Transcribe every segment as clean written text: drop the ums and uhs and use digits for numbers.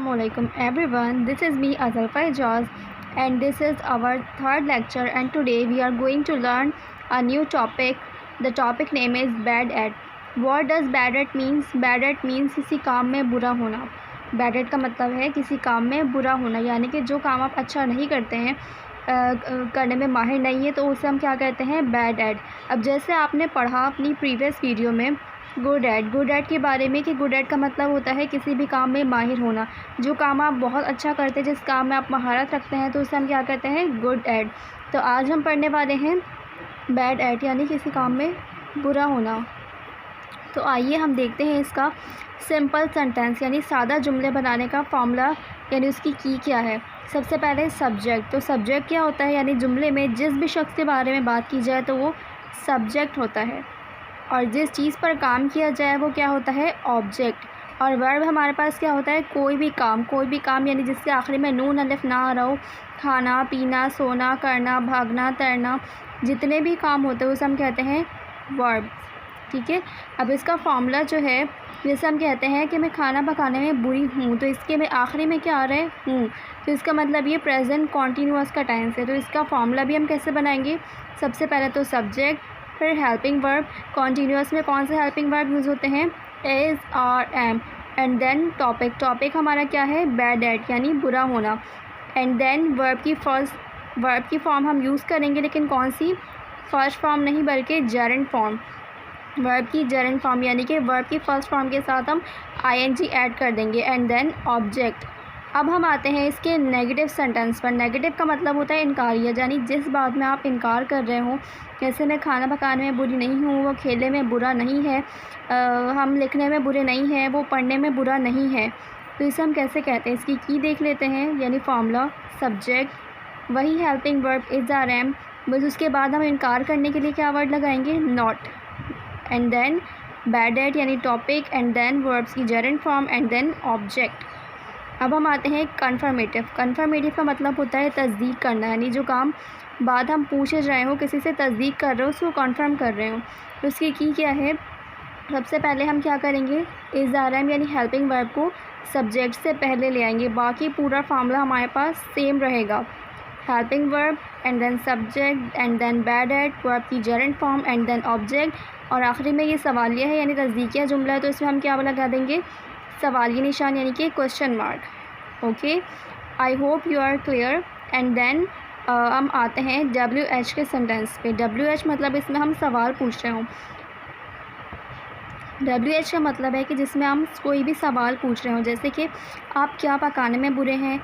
Assalamualaikum everyone. This is me Azal Faijaz and this is our third lecture and today we are going to learn a new topic. The topic name is bad at. What does bad at means? Bad at means किसी काम में बुरा होना. Bad at का मतलब है किसी काम में बुरा होना, यानी कि जो काम आप अच्छा नहीं करते हैं, करने में माहिर नहीं है, तो उसे हम क्या कहते हैं? Bad at. अब जैसे आपने पढ़ा अपनी प्रीवियस वीडियो में गुड एट के बारे में कि गुड एट का मतलब होता है किसी भी काम में माहिर होना. जो काम आप बहुत अच्छा करते हैं, जिस काम में आप महारत रखते हैं, तो उसे हम क्या कहते हैं? Good at. तो आज हम पढ़ने वाले हैं बैड एट, यानी किसी काम में बुरा होना. तो आइए हम देखते हैं इसका सिंपल सेंटेंस यानी सादा जुमले बनाने का फॉर्मूला, यानी उसकी की क्या है. सबसे पहले सब्जेक्ट. तो सब्जेक्ट क्या होता है? यानी जुमले में जिस भी शख्स के बारे में बात की जाए तो वो सब्जेक्ट होता है, और जिस चीज़ पर काम किया जाए वो क्या होता है? ऑब्जेक्ट. और वर्ब हमारे पास क्या होता है? कोई भी काम यानी जिसके आखिरी में नून अलिफ ना आ रहा हो. खाना पीना, सोना, करना, भागना, तैरना, जितने भी काम होते हैं उसे हम कहते हैं वर्ब. ठीक है. अब इसका फॉर्मूला जो है, जैसे हम कहते हैं कि मैं खाना पकाने में बुरी हूँ, तो इसके में आखिरी में क्या आ रहा है? हूँ. तो इसका मतलब ये प्रेजेंट कॉन्टीन्यूअस का टेंस है. तो इसका फॉर्मूला भी हम कैसे बनाएंगे? सबसे पहले तो सब्जेक्ट, फिर हेल्पिंग वर्ब. कॉन्टीन्यूअस में कौन से हेल्पिंग वर्ब यूज़ होते हैं? Is, are, am. And then topic हमारा क्या है? बैड एट, यानी बुरा होना. एंड देन वर्ब की फॉर्म हम यूज़ करेंगे, लेकिन कौन सी? फर्स्ट फॉर्म नहीं, बल्कि जेरेंट फॉर्म. वर्ब की जेरेंट फॉर्म, यानी कि वर्ब की फर्स्ट फॉर्म के साथ हम आईएनजी ऐड कर देंगे. And then object. अब हम आते हैं इसके नेगेटिव सेंटेंस पर. नेगेटिव का मतलब होता है इनकारिया, यानी जिस बात में आप इनकार कर रहे हो. जैसे मैं खाना पकाने में बुरी नहीं हूँ, वो खेलने में बुरा नहीं है, हम लिखने में बुरे नहीं हैं, वो पढ़ने में बुरा नहीं है. तो इसे हम कैसे कहते हैं? इसकी की देख लेते हैं. यानी फार्मूला सब्जेक्ट, वही helping verb is, are, am, बस उसके बाद हम इनकार करने के लिए क्या वर्ड लगाएंगे? Not. And then bad at यानी टॉपिक, एंड देन वर्ब्स की gerund form, and then object. अब हम आते हैं कन्फर्मेटिव. कन्फर्मेटिव का मतलब होता है तस्दीक करना, यानी जो काम बात हम पूछ रहे हो, किसी से तस्दीक कर रहे हो, उसको कन्फर्म कर रहे हो. तो उसकी की क्या है? सबसे पहले हम क्या करेंगे? इज़, आर, एम यानी हेल्पिंग वर्ब को सब्जेक्ट से पहले ले आएंगे. बाकी पूरा फार्मूला हमारे पास सेम रहेगा. Helping verb, and then subject, and then bad at, verb की gerund form, and then object. और आखिरी में ये सवालिया है, यानी तस्दीकिया जुमला है, तो इसमें हम क्या लगा देंगे? सवालिया निशान, यानी कि question mark. Okay, I hope you are clear. And then हम आते हैं WH के सेंटेंस पे. WH मतलब इसमें हम सवाल पूछ रहे हों. WH का मतलब है कि जिसमें हम कोई भी सवाल पूछ रहे हों, जैसे कि आप क्या पकाने में बुरे हैं,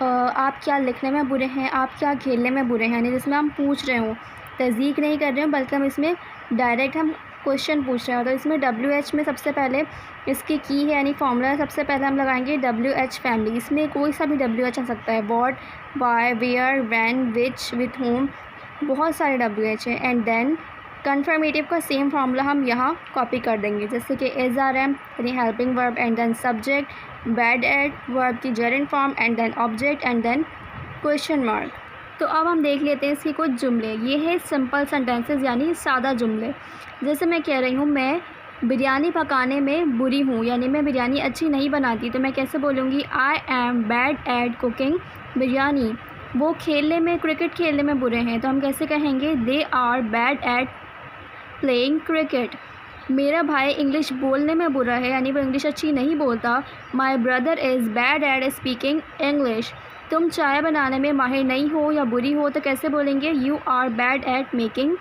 आप क्या लिखने में बुरे हैं, आप क्या खेलने में बुरे हैं, यानी जिसमें हम पूछ रहे हों, तस्दीक नहीं कर रहे हो, बल्कि हम इसमें डायरेक्ट हम क्वेश्चन पूछ रहे हो. तो इसमें WH में सबसे पहले इसकी की है, यानी फॉर्मूला सबसे पहले हम लगाएंगे WH फैमिली. इसमें कोई सा भी WH आ सकता है. What, why, where, when, which, with whom, बहुत सारे WH है. एंड देन कन्फर्मेटिव का सेम फार्मूला हम यहाँ कॉपी कर देंगे, जैसे कि इज़, आर, एम यानी helping verb, and then subject, bad at, verb की gerund form, and then object, and then question mark. तो अब हम देख लेते हैं इसके कुछ जुमले. ये है सिंपल सेंटेंसेस, यानी सादा जुमले. जैसे मैं कह रही हूँ मैं बिरयानी पकाने में बुरी हूँ, यानी मैं बिरयानी अच्छी नहीं बनाती, तो मैं कैसे बोलूँगी? I am bad at cooking biryani. वो खेलने में, क्रिकेट खेलने में बुरे हैं, तो हम कैसे कहेंगे? They are bad at playing cricket. मेरा भाई इंग्लिश बोलने में बुरा है, यानी वो इंग्लिश अच्छी नहीं बोलता. My brother is bad at speaking English. तुम चाय बनाने में माहिर नहीं हो या बुरी हो, तो कैसे बोलेंगे? You are bad at making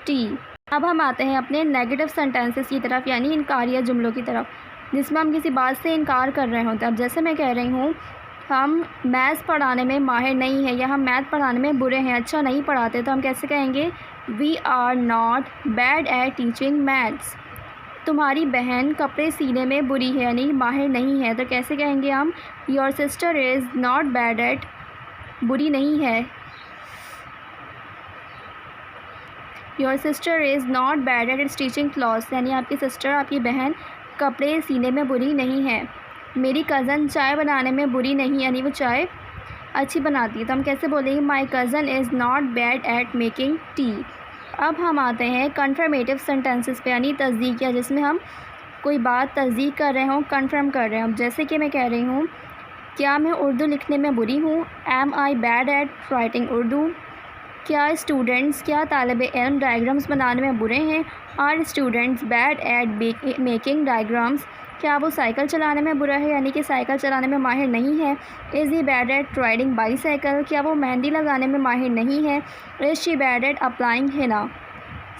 tea. अब हम आते हैं अपने नेगेटिव सेंटेंसेस की तरफ, यानी इनकारिया जुमलों की तरफ, जिसमें हम किसी बात से इनकार कर रहे होते हैं. अब जैसे मैं कह रही हूँ हम मैथ्स पढ़ाने में माहिर नहीं है, या हम मैथ पढ़ाने में बुरे हैं, अच्छा नहीं पढ़ाते, तो हम कैसे कहेंगे? We are not bad at teaching maths. तुम्हारी बहन कपड़े सीने में बुरी है, यानी माहिर नहीं है, तो कैसे कहेंगे हम? Your sister is not bad eight, बुरी नहीं है. Your sister is not bad at stitching clothes, यानी आपकी सिस्टर, आपकी बहन कपड़े सीने में बुरी नहीं है. मेरी कज़न चाय बनाने में बुरी नहीं, यानी वो चाय अच्छी बनाती है, तो हम कैसे बोलेंगे? My cousin is not bad at making tea. अब हम आते हैं कन्फर्मेटिव सेंटेंसेस पे, यानी तस्दीकिया, जिसमें हम कोई बात तस्दीक कर रहे हों, कन्फर्म कर रहे हों. जैसे कि मैं कह रही हूँ क्या मैं उर्दू लिखने में बुरी हूँ? Am I bad at writing Urdu? क्या तालिब इल्म डायग्राम्स बनाने में बुरे हैं? Are students bad at making diagrams? क्या वो साइकिल चलाने में बुरा है, यानी कि साइकिल चलाने में माहिर नहीं है? Is he bad at riding bicycle? क्या वो मेहंदी लगाने में माहिर नहीं है? Is she bad at applying henna?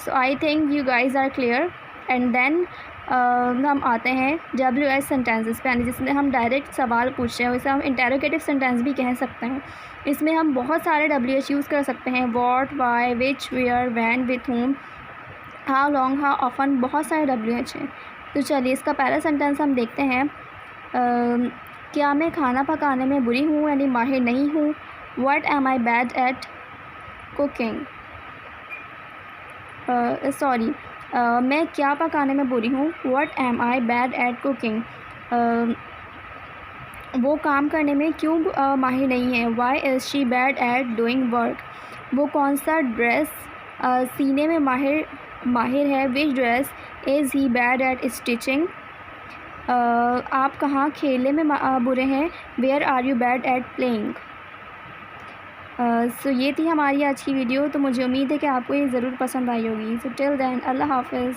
So I think you guys are clear. And then हम आते हैं WH सेंटेंसेस पे, यानी जिसमें हम डायरेक्ट सवाल पूछ रहे हैं, उसे हम इंटेरोगेटिव सेंटेंस भी कह सकते हैं। इसमें हम बहुत सारे WH यूज़ कर सकते हैं, what, why, which, where, when, with whom, how long, how often, बहुत सारे WH हैं। तो चलिए इसका पहला सेंटेंस हम देखते हैं। क्या मैं खाना पकाने में बुरी हूँ, यानी माहिर नहीं हूँ? What am I bad at cooking? मैं क्या पकाने में बुरी हूँ? What am I bad at cooking? वो काम करने में क्यों माहिर नहीं है? Why is she bad at doing work? वो कौन सा ड्रेस सीने में माहिर है? Which dress is he bad at stitching? आप कहाँ खेलने में बुरे हैं? Where are you bad at playing? So ये थी हमारी आज की वीडियो। तो मुझे उम्मीद है कि आपको ये ज़रूर पसंद आई होगी। सो टिल देन, अल्लाह हाफ़िज़।